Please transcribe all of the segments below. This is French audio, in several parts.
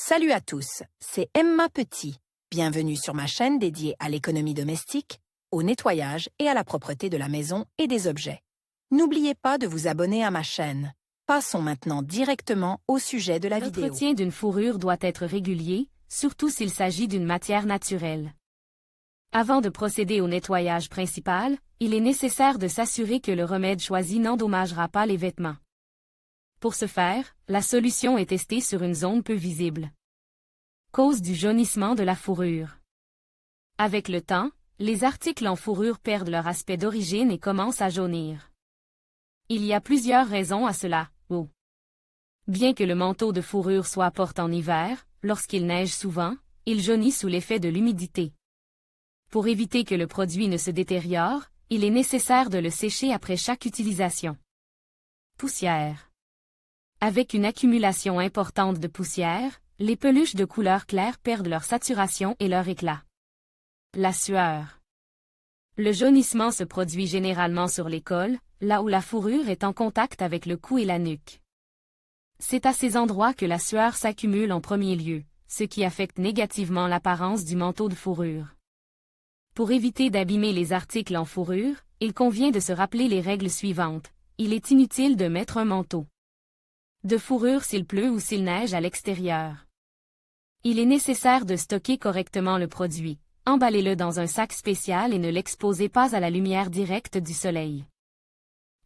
Salut à tous, c'est Emma Petit. Bienvenue sur ma chaîne dédiée à l'économie domestique, au nettoyage et à la propreté de la maison et des objets. N'oubliez pas de vous abonner à ma chaîne. Passons maintenant directement au sujet de la vidéo. L'entretien d'une fourrure doit être régulier, surtout s'il s'agit d'une matière naturelle. Avant de procéder au nettoyage principal, il est nécessaire de s'assurer que le remède choisi n'endommagera pas les vêtements. Pour ce faire, la solution est testée sur une zone peu visible. Cause du jaunissement de la fourrure. Avec le temps, les articles en fourrure perdent leur aspect d'origine et commencent à jaunir. Il y a plusieurs raisons à cela. Bien que le manteau de fourrure soit à porte en hiver, lorsqu'il neige souvent, il jaunit sous l'effet de l'humidité. Pour éviter que le produit ne se détériore, il est nécessaire de le sécher après chaque utilisation. Poussière. Avec une accumulation importante de poussière, les peluches de couleur claire perdent leur saturation et leur éclat. La sueur. Le jaunissement se produit généralement sur les cols, là où la fourrure est en contact avec le cou et la nuque. C'est à ces endroits que la sueur s'accumule en premier lieu, ce qui affecte négativement l'apparence du manteau de fourrure. Pour éviter d'abîmer les articles en fourrure, il convient de se rappeler les règles suivantes. Il est inutile de mettre un manteau de fourrure s'il pleut ou s'il neige à l'extérieur. Il est nécessaire de stocker correctement le produit. Emballez-le dans un sac spécial et ne l'exposez pas à la lumière directe du soleil.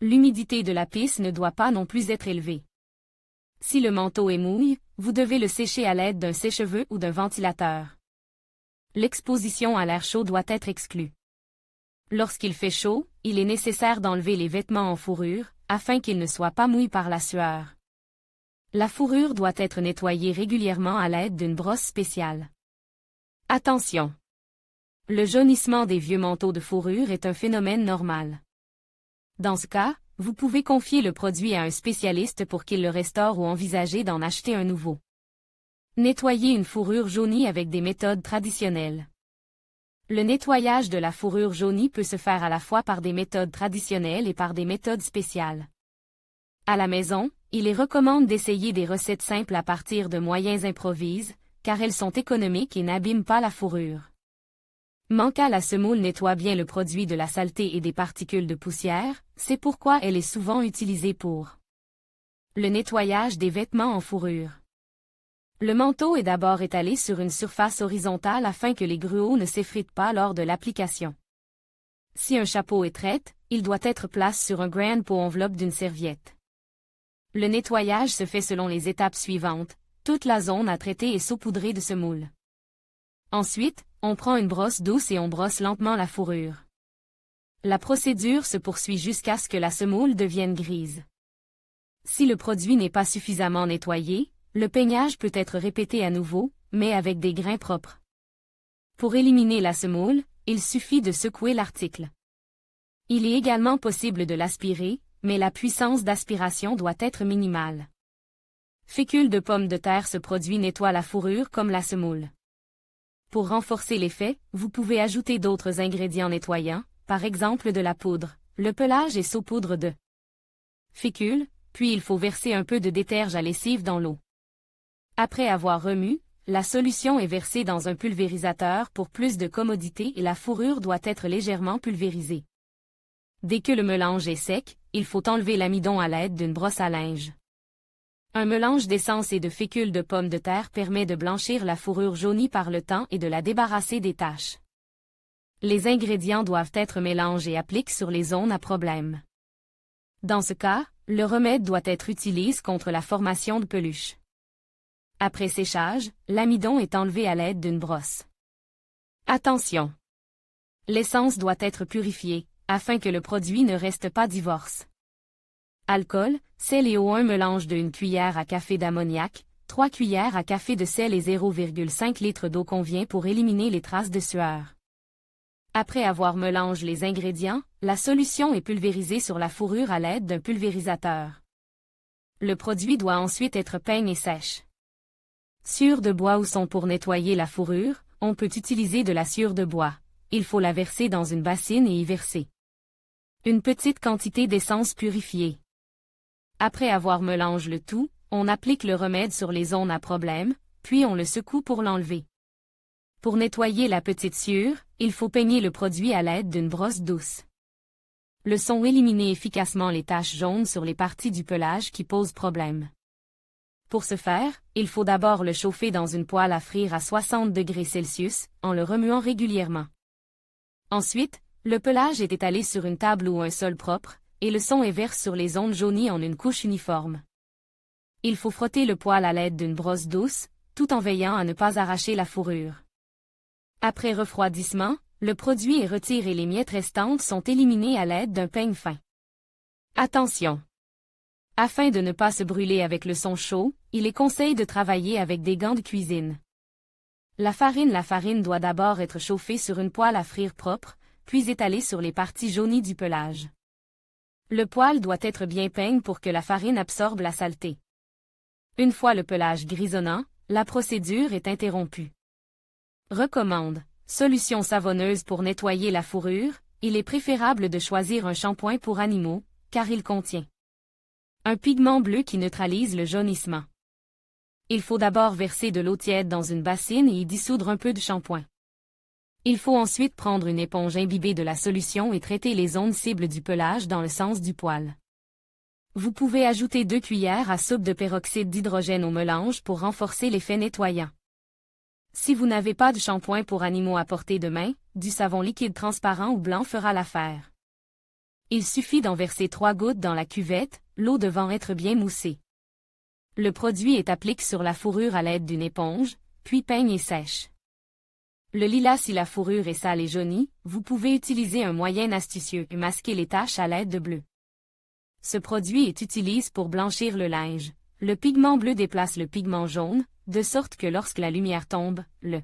L'humidité de la pisse ne doit pas non plus être élevée. Si le manteau est mouille, vous devez le sécher à l'aide d'un sèche-cheveux ou d'un ventilateur. L'exposition à l'air chaud doit être exclue. Lorsqu'il fait chaud, il est nécessaire d'enlever les vêtements en fourrure, afin qu'ils ne soient pas mouillés par la sueur. La fourrure doit être nettoyée régulièrement à l'aide d'une brosse spéciale. Attention! Le jaunissement des vieux manteaux de fourrure est un phénomène normal. Dans ce cas, vous pouvez confier le produit à un spécialiste pour qu'il le restaure ou envisager d'en acheter un nouveau. Nettoyer une fourrure jaunie avec des méthodes traditionnelles. Le nettoyage de la fourrure jaunie peut se faire à la fois par des méthodes traditionnelles et par des méthodes spéciales. À la maison, il est recommandé d'essayer des recettes simples à partir de moyens improvisés, car elles sont économiques et n'abîment pas la fourrure. Manca la semoule nettoie bien le produit de la saleté et des particules de poussière, c'est pourquoi elle est souvent utilisée pour le nettoyage des vêtements en fourrure. Le manteau est d'abord étalé sur une surface horizontale afin que les gruaux ne s'effritent pas lors de l'application. Si un chapeau est traite, il doit être placé sur un grain pot enveloppe d'une serviette. Le nettoyage se fait selon les étapes suivantes. Toute la zone à traiter est saupoudrée de semoule. Ensuite, on prend une brosse douce et on brosse lentement la fourrure. La procédure se poursuit jusqu'à ce que la semoule devienne grise. Si le produit n'est pas suffisamment nettoyé, le peignage peut être répété à nouveau, mais avec des grains propres. Pour éliminer la semoule, il suffit de secouer l'article. Il est également possible de l'aspirer, mais la puissance d'aspiration doit être minimale. Fécule de pomme de terre. Ce produit nettoie la fourrure comme la semoule. Pour renforcer l'effet, vous pouvez ajouter d'autres ingrédients nettoyants, par exemple de la poudre, le pelage et saupoudre de fécule, puis il faut verser un peu de déterge à lessive dans l'eau. Après avoir remué, la solution est versée dans un pulvérisateur pour plus de commodité et la fourrure doit être légèrement pulvérisée. Dès que le mélange est sec, il faut enlever l'amidon à l'aide d'une brosse à linge. Un mélange d'essence et de fécule de pomme de terre permet de blanchir la fourrure jaunie par le temps et de la débarrasser des taches. Les ingrédients doivent être mélangés et appliqués sur les zones à problème. Dans ce cas, le remède doit être utilisé contre la formation de peluches. Après séchage, l'amidon est enlevé à l'aide d'une brosse. Attention! L'essence doit être purifiée, afin que le produit ne reste pas divorce. Alcool, sel et eau. Un mélange de 1 cuillère à café d'ammoniac, 3 cuillères à café de sel et 0,5 litre d'eau convient pour éliminer les traces de sueur. Après avoir mélangé les ingrédients, la solution est pulvérisée sur la fourrure à l'aide d'un pulvérisateur. Le produit doit ensuite être peint et sèche. Sciure de bois ou son. Pour nettoyer la fourrure, on peut utiliser de la sciure de bois. Il faut la verser dans une bassine et y verser une petite quantité d'essence purifiée. Après avoir mélangé le tout, on applique le remède sur les zones à problème, puis on le secoue pour l'enlever. Pour nettoyer la petite sciure, il faut peigner le produit à l'aide d'une brosse douce. Le son élimine efficacement les taches jaunes sur les parties du pelage qui posent problème. Pour ce faire, il faut d'abord le chauffer dans une poêle à frire à 60 degrés Celsius, en le remuant régulièrement. Ensuite, le pelage est étalé sur une table ou un sol propre, et le son est versé sur les zones jaunies en une couche uniforme. Il faut frotter le poêle à l'aide d'une brosse douce, tout en veillant à ne pas arracher la fourrure. Après refroidissement, le produit est retiré et les miettes restantes sont éliminées à l'aide d'un peigne fin. Attention! Afin de ne pas se brûler avec le son chaud, il est conseillé de travailler avec des gants de cuisine. La farine doit d'abord être chauffée sur une poêle à frire propre, puis étalée sur les parties jaunies du pelage. Le poêle doit être bien peint pour que la farine absorbe la saleté. Une fois le pelage grisonnant, la procédure est interrompue. Recommande. Solution savonneuse pour nettoyer la fourrure, il est préférable de choisir un shampoing pour animaux, car il contient un pigment bleu qui neutralise le jaunissement. Il faut d'abord verser de l'eau tiède dans une bassine et y dissoudre un peu de shampoing. Il faut ensuite prendre une éponge imbibée de la solution et traiter les zones cibles du pelage dans le sens du poil. Vous pouvez ajouter 2 cuillères à soupe de peroxyde d'hydrogène au mélange pour renforcer l'effet nettoyant. Si vous n'avez pas de shampoing pour animaux à portée de main, du savon liquide transparent ou blanc fera l'affaire. Il suffit d'en verser 3 gouttes dans la cuvette, l'eau devant être bien moussée. Le produit est appliqué sur la fourrure à l'aide d'une éponge, puis peigne et sèche. Le lilas si la fourrure est sale et jaunie, vous pouvez utiliser un moyen astucieux et masquer les taches à l'aide de bleu. Ce produit est utilisé pour blanchir le linge. Le pigment bleu déplace le pigment jaune, de sorte que lorsque la lumière tombe, le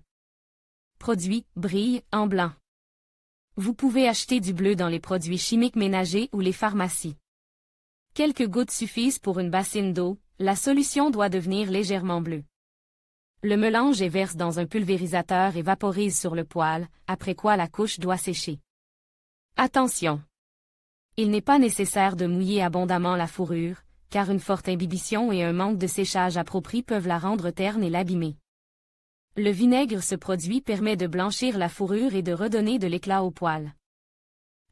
produit brille en blanc. Vous pouvez acheter du bleu dans les produits chimiques ménagers ou les pharmacies. Quelques gouttes suffisent pour une bassine d'eau, la solution doit devenir légèrement bleue. Le mélange est versé dans un pulvérisateur et vaporise sur le poêle, après quoi la couche doit sécher. Attention! Il n'est pas nécessaire de mouiller abondamment la fourrure, car une forte imbibition et un manque de séchage approprié peuvent la rendre terne et l'abîmer. Le vinaigre, ce produit permet de blanchir la fourrure et de redonner de l'éclat au poêle.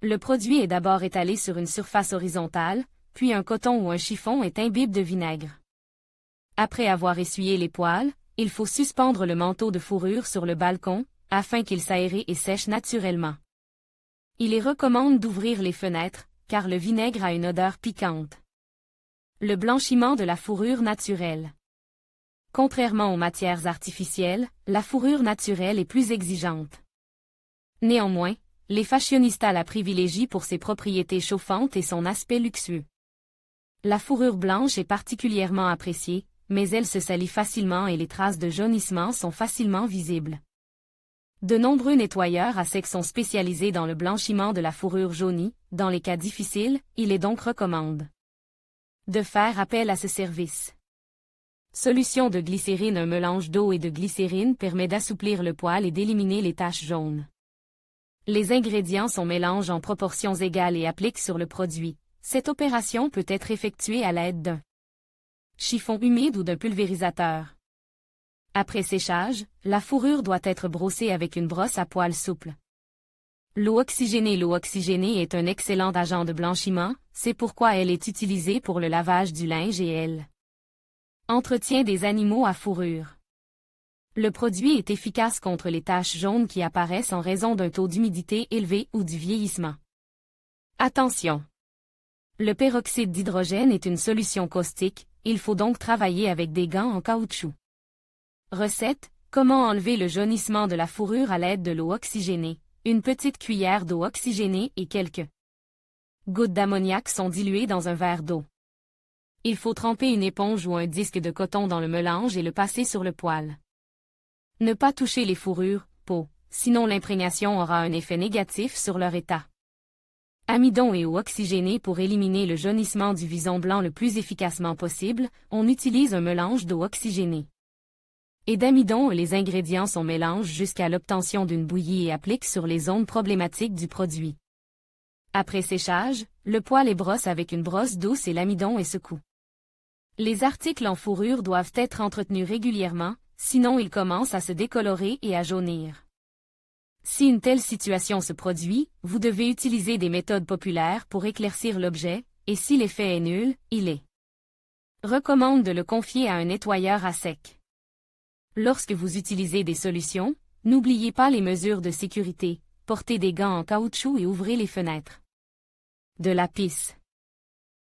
Le produit est d'abord étalé sur une surface horizontale, puis un coton ou un chiffon est imbibe de vinaigre. Après avoir essuyé les poêles, il faut suspendre le manteau de fourrure sur le balcon, afin qu'il s'aère et sèche naturellement. Il est recommandé d'ouvrir les fenêtres, car le vinaigre a une odeur piquante. Le blanchiment de la fourrure naturelle. Contrairement aux matières artificielles, la fourrure naturelle est plus exigeante. Néanmoins, les fashionistas la privilégient pour ses propriétés chauffantes et son aspect luxueux. La fourrure blanche est particulièrement appréciée, mais elle se salit facilement et les traces de jaunissement sont facilement visibles. De nombreux nettoyeurs à sec sont spécialisés dans le blanchiment de la fourrure jaunie. Dans les cas difficiles, il est donc recommandé de faire appel à ce service. Solution de glycérine. Un mélange d'eau et de glycérine permet d'assouplir le poêle et d'éliminer les taches jaunes. Les ingrédients sont mélangés en proportions égales et appliqués sur le produit. Cette opération peut être effectuée à l'aide d'un chiffon humide ou d'un pulvérisateur. Après séchage, la fourrure doit être brossée avec une brosse à poils souple. L'eau oxygénée. L'eau oxygénée est un excellent agent de blanchiment, c'est pourquoi elle est utilisée pour le lavage du linge et elle entretient des animaux à fourrure. Le produit est efficace contre les taches jaunes qui apparaissent en raison d'un taux d'humidité élevé ou du vieillissement. Attention! Le peroxyde d'hydrogène est une solution caustique, il faut donc travailler avec des gants en caoutchouc. Recette: comment enlever le jaunissement de la fourrure à l'aide de l'eau oxygénée. Une petite cuillère d'eau oxygénée et quelques gouttes d'ammoniac sont diluées dans un verre d'eau. Il faut tremper une éponge ou un disque de coton dans le mélange et le passer sur le poêle. Ne pas toucher les fourrures, peau, sinon l'imprégnation aura un effet négatif sur leur état. Amidon et eau oxygénée. Pour éliminer le jaunissement du vison blanc le plus efficacement possible, on utilise un mélange d'eau oxygénée et d'amidon. Les ingrédients sont mélangés jusqu'à l'obtention d'une bouillie et appliqués sur les zones problématiques du produit. Après séchage, le poêle est brossé avec une brosse douce et l'amidon est secoué. Les articles en fourrure doivent être entretenus régulièrement, sinon il commence à se décolorer et à jaunir. Si une telle situation se produit, vous devez utiliser des méthodes populaires pour éclaircir l'objet, et si l'effet est nul, il est recommande de le confier à un nettoyeur à sec. Lorsque vous utilisez des solutions, n'oubliez pas les mesures de sécurité, portez des gants en caoutchouc et ouvrez les fenêtres. De la pisse.